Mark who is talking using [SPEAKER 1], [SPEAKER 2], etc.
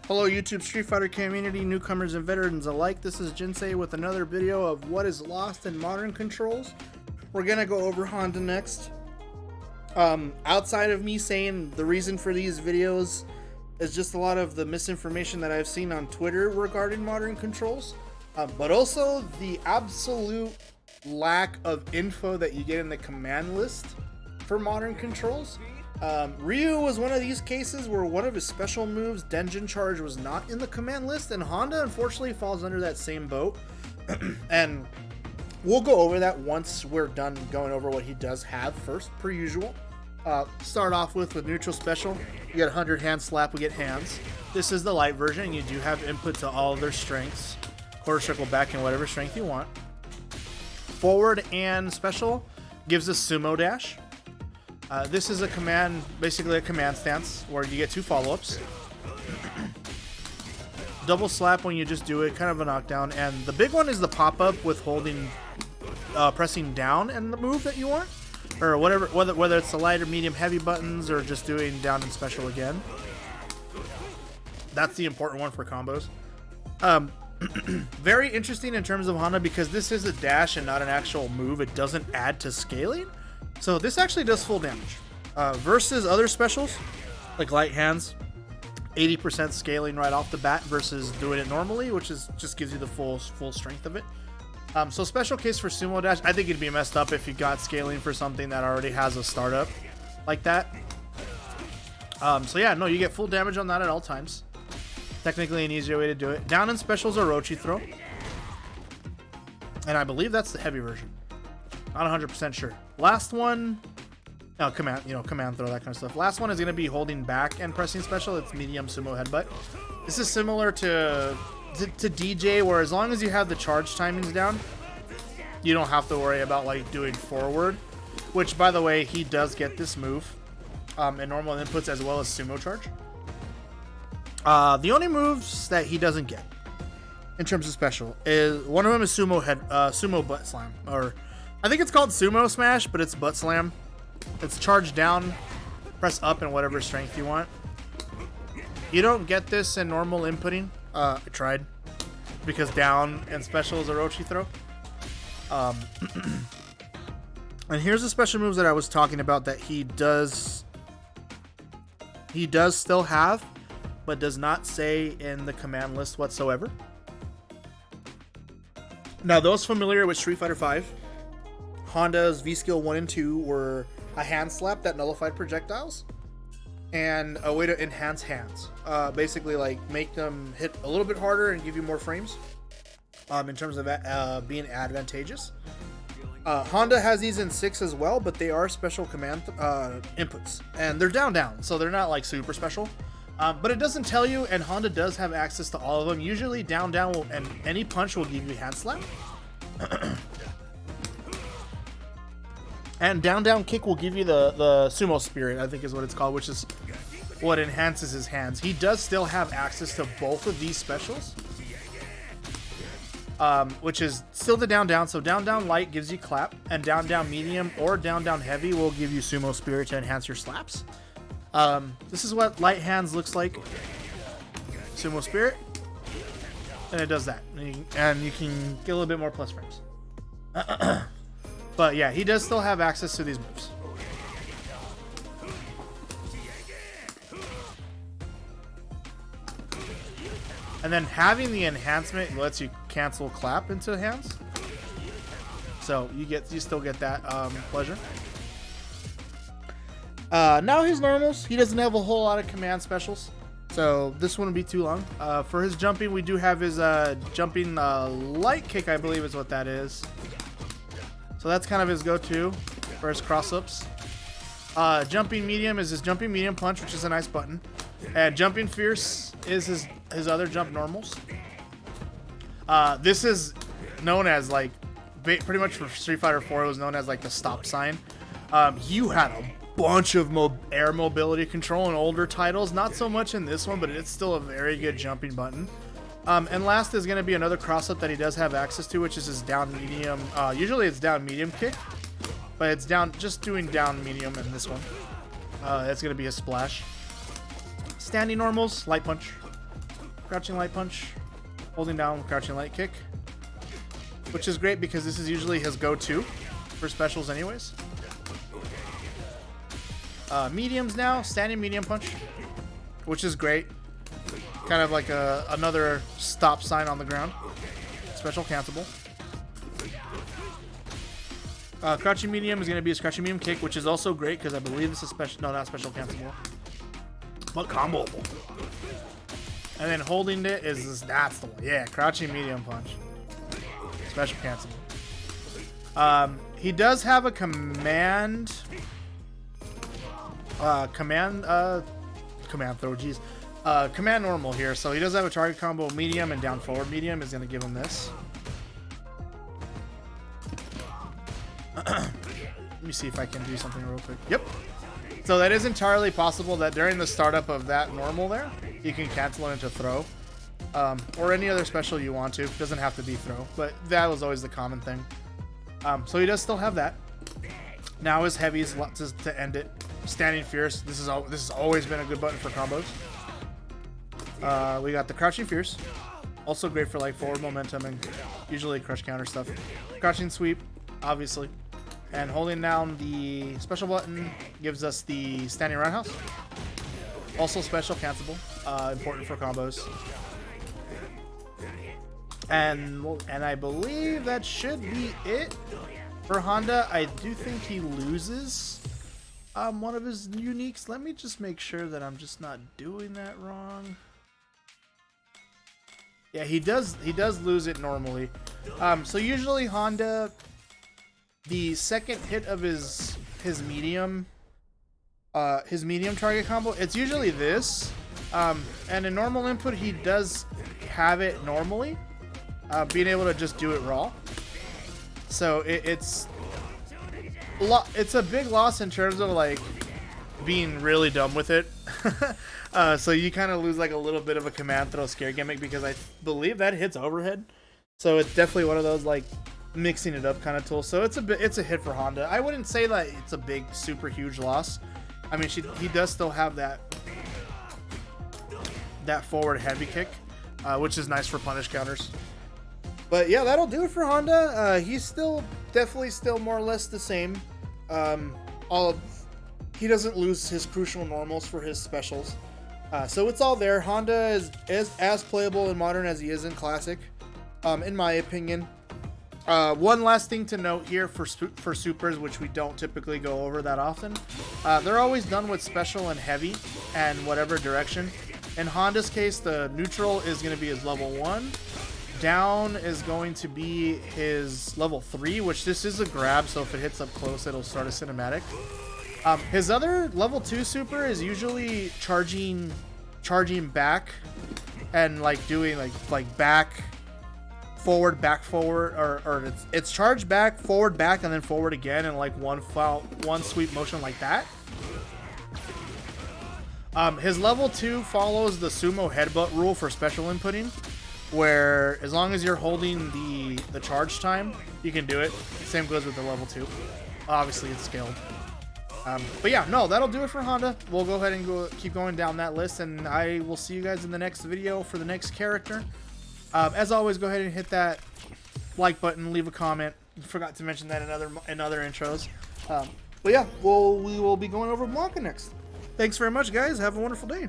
[SPEAKER 1] Hello YouTube Street Fighter community, newcomers and veterans alike. This is Jinsei with another video of what is lost in modern controls. We're gonna go over Honda next. Outside of me saying the reason for these videos is just a lot of the misinformation that I've seen on Twitter regarding modern controls, but also the absolute lack of info that you get in the command list for modern controls. Ryu was one of these cases where one of his special moves, Denjin Charge, was not in the command list, and Honda unfortunately falls under that same boat. And we'll go over that once we're done going over what he does have first, per usual. Start off with neutral special. You get 100 hand slap, we get hands. This is the light version. You do have input to all of their strengths. Quarter circle back in whatever strength you want. Forward and special gives us sumo dash. This is a command, basically a command stance, where you get two follow-ups. Double slap when you just do it, kind of a knockdown. And the big one is the pop-up with holding, pressing down and the move that you want. Or whatever, whether it's the light or medium heavy buttons or just doing down and special again. That's the important one for combos. Very interesting in terms of Honda because this is a dash and not an actual move. It doesn't add to scaling. So this actually does full damage versus other specials like light hands, 80% scaling right off the bat versus doing it normally, which is just gives you the full strength of it. So special case for sumo dash, I think it'd be messed up if you got scaling for something that already has a startup like that. So yeah, no, you get full damage on that at all times. Technically an easier way to do it. Down and specials are Orochi throw, and I believe that's the heavy version. Not 100% sure. Last one, command throw, that kind of stuff. Last one is going to be holding back and pressing special. It's medium sumo headbutt. This is similar to DJ, where as long as you have the charge timings down, you don't have to worry about like doing forward, which by the way, he does get this move in normal inputs as well as sumo charge. The only moves that he doesn't get in terms of special is one of them is sumo butt slam, or I think it's called sumo smash, but it's butt slam. It's charge down, press up in whatever strength you want. You don't get this in normal inputting. I tried because down and special is a Orochi throw. And here's the special moves that I was talking about that he does still have, but does not say in the command list whatsoever. Now, those familiar with Street Fighter V, Honda's V-Skill 1 and 2 were a hand slap that nullified projectiles and a way to enhance hands. Basically, like, make them hit a little bit harder and give you more frames in terms of being advantageous. Honda has these in 6 as well, but they are special command inputs. And they're down, so they're not, like, super special. But it doesn't tell you, and Honda does have access to all of them. Usually down will, and any punch will give you hand slap. And down kick will give you the sumo spirit, I think is what it's called, which is what enhances his hands. He does still have access to both of these specials, which is still the down. So down light gives you clap, and down medium or down heavy will give you sumo spirit to enhance your slaps. This is what light hands looks like. Sumo spirit, and it does that, and you can get a little bit more plus frames. But yeah, he does still have access to these moves. And then having the enhancement lets you cancel clap into hands. So you still get that pleasure. Now his normals, he doesn't have a whole lot of command specials, so this wouldn't be too long. For his jumping, we do have his jumping light kick, I believe is what that is. So that's kind of his go-to for his cross-ups. Jumping medium is his jumping medium punch, which is a nice button. And jumping fierce is his other jump normals. This is known as, like, pretty much for Street Fighter 4, it was known as like the stop sign. You had a bunch of air mobility control in older titles, not so much in this one, but it's still a very good jumping button. And last is going to be another cross-up that he does have access to, which is his down medium. Usually it's down medium kick, but it's just doing down medium in this one. That's going to be a splash. Standing normals, light punch. crouching light punch, holding down crouching light kick, which is great because this is usually his go-to for specials anyways. Mediums now, standing medium punch, which is great. Kind of like another stop sign on the ground. Special cancelable. Crouching medium is going to be his crouching medium kick, which is also great because I believe this is special. No, not special cancelable, but comboable. And then holding it is that's the one. Yeah, crouching medium punch. Special cancelable. He does have a command throw. Geez. Command normal here, so he does have a target combo medium, and down forward medium is going to give him this. Let me see if I can do something real quick. Yep. So that is entirely possible that during the startup of that normal there, you can cancel it into throw. Or any other special you want to. It doesn't have to be throw, but that was always the common thing. So he does still have that. Now his heavies to end it. Standing fierce. This has always been a good button for combos. We got the crouching fierce, also great for like forward momentum and usually crush counter stuff. Crouching sweep, obviously, and holding down the special button gives us the standing roundhouse. Also special cancelable, important for combos. And I believe that should be it for Honda. I do think he loses one of his uniques. Let me just make sure that I'm just not doing that wrong. Yeah, he does lose it normally. So usually Honda, the second hit of his medium target combo, it's usually this. And in normal input, he does have it normally, being able to just do it raw. So it's a big loss in terms of like being really dumb with it. So you kind of lose like a little bit of a command throw scare gimmick because I believe that hits overhead. So it's definitely one of those like mixing it up kind of tools. So it's a hit for Honda. I wouldn't say that it's a big super huge loss. I mean, he does still have that forward heavy kick, which is nice for punish counters. But yeah, that'll do it for Honda. He's definitely still more or less the same. He doesn't lose his crucial normals for his specials. So it's all there. Honda is as playable in Modern as he is in Classic, in my opinion. One last thing to note here for supers, which we don't typically go over that often. They're always done with special and heavy and whatever direction. In Honda's case, the neutral is going to be his level 1. Down is going to be his level 3, which this is a grab, so if it hits up close, it'll start a cinematic. His other level 2 super is usually charging back and like doing like back forward, or it's charge back, forward, back, and then forward again in like one sweep motion like that. His level 2 follows the sumo headbutt rule for special inputting, where as long as you're holding the charge time, you can do it. Same goes with the level 2. Obviously, it's scaled. But yeah, no, that'll do it for Honda. We'll go ahead and keep going down that list, and I will see you guys in the next video for the next character. As always, go ahead and hit that like button, leave a comment. Forgot to mention that in other intros. But yeah, we will be going over Blanca next. Thanks very much, guys. Have a wonderful day.